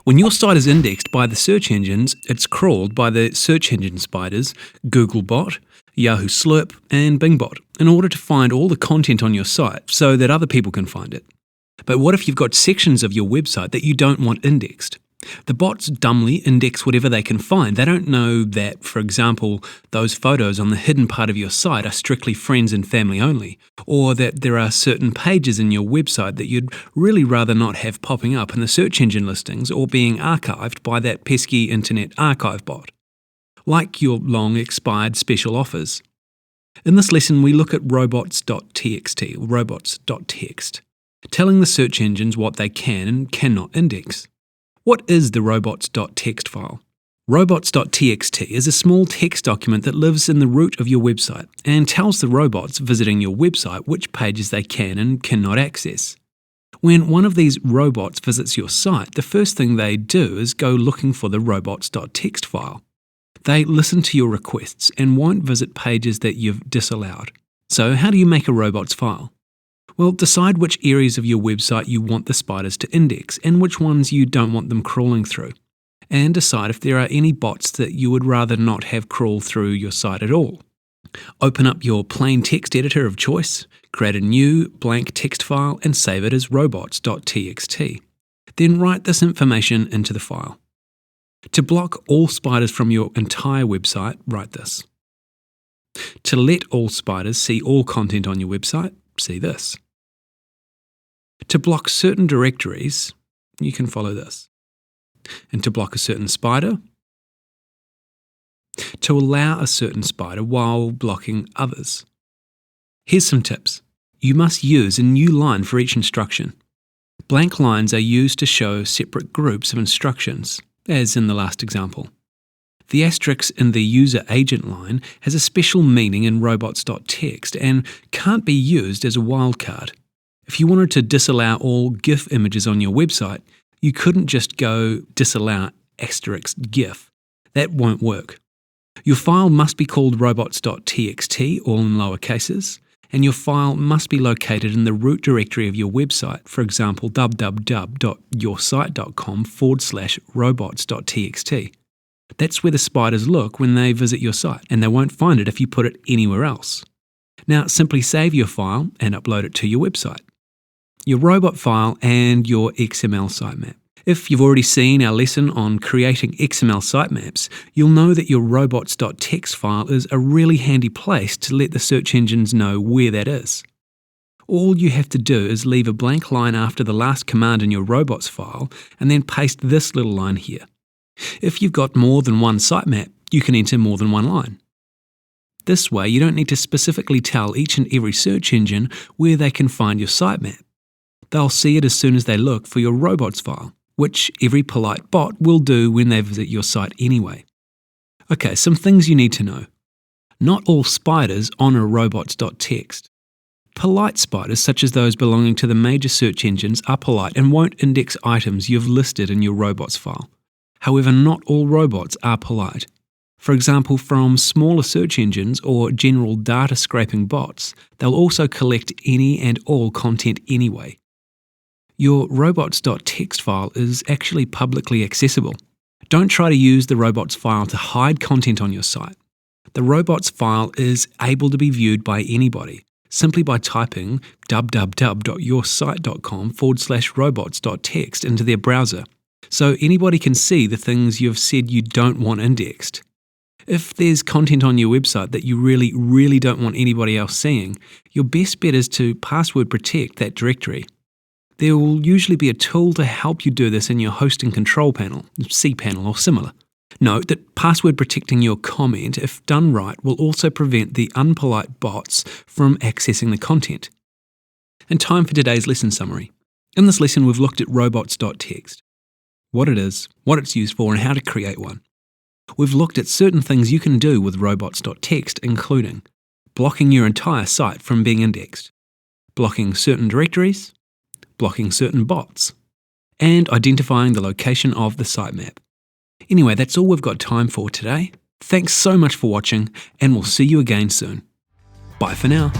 When your site is indexed by the search engines, it's crawled by the search engine spiders, Googlebot, Yahoo Slurp, and Bingbot in order to find all the content on your site so that other people can find it. But what if you've got sections of your website that you don't want indexed? The bots dumbly index whatever they can find. They don't know that, for example, those photos on the hidden part of your site are strictly friends and family only, or that there are certain pages in your website that you'd really rather not have popping up in the search engine listings or being archived by that pesky internet archive bot, like your long expired special offers. In this lesson, we look at Robots.txt, or Robots.txt, telling the search engines what they can and cannot index. What is the robots.txt file? Robots.txt is a small text document that lives in the root of your website and tells the robots visiting your website which pages they can and cannot access. When one of these robots visits your site, the first thing they do is go looking for the robots.txt file. They listen to your requests and won't visit pages that you've disallowed. So how do you make a robots file? Well, decide which areas of your website you want the spiders to index and which ones you don't want them crawling through. And decide if there are any bots that you would rather not have crawl through your site at all. Open up your plain text editor of choice, create a new blank text file and save it as robots.txt. Then write this information into the file. To block all spiders from your entire website, write this. To let all spiders see all content on your website, see this. To block certain directories, you can follow this. And to block a certain spider, to allow a certain spider while blocking others. Here's some tips. You must use a new line for each instruction. Blank lines are used to show separate groups of instructions, as in the last example. The asterisk in the user agent line has a special meaning in robots.txt and can't be used as a wildcard. If you wanted to disallow all GIF images on your website, you couldn't just go disallow asterisk GIF. That won't work. Your file must be called robots.txt, all in lower cases, and your file must be located in the root directory of your website, for example www.yoursite.com/robots.txt. That's where the spiders look when they visit your site, and they won't find it if you put it anywhere else. Now simply save your file and upload it to your website, your robot file and your XML sitemap. If you've already seen our lesson on creating XML sitemaps, you'll know that your robots.txt file is a really handy place to let the search engines know where that is. All you have to do is leave a blank line after the last command in your robots file and then paste this little line here. If you've got more than one sitemap, you can enter more than one line. This way, you don't need to specifically tell each and every search engine where they can find your sitemap. They'll see it as soon as they look for your robots file, which every polite bot will do when they visit your site anyway. Okay, some things you need to know. Not all spiders honour robots.txt. Polite spiders, such as those belonging to the major search engines, are polite and won't index items you've listed in your robots file. However, not all robots are polite. For example, from smaller search engines or general data scraping bots, they'll also collect any and all content anyway. Your robots.txt file is actually publicly accessible. Don't try to use the robots file to hide content on your site. The robots file is able to be viewed by anybody, simply by typing www.yoursite.com/robots.txt into their browser. So anybody can see the things you've said you don't want indexed. If there's content on your website that you really don't want anybody else seeing, your best bet is to password protect that directory. There will usually be a tool to help you do this in your hosting control panel, cPanel or similar. Note that password protecting your comment, if done right, will also prevent the unpolite bots from accessing the content. And time for today's lesson summary. In this lesson, we've looked at robots.txt, what it is, what it's used for, and how to create one. We've looked at certain things you can do with robots.txt, including blocking your entire site from being indexed, blocking certain directories, blocking certain bots, and identifying the location of the sitemap. Anyway, that's all we've got time for today. Thanks so much for watching, and we'll see you again soon. Bye for now.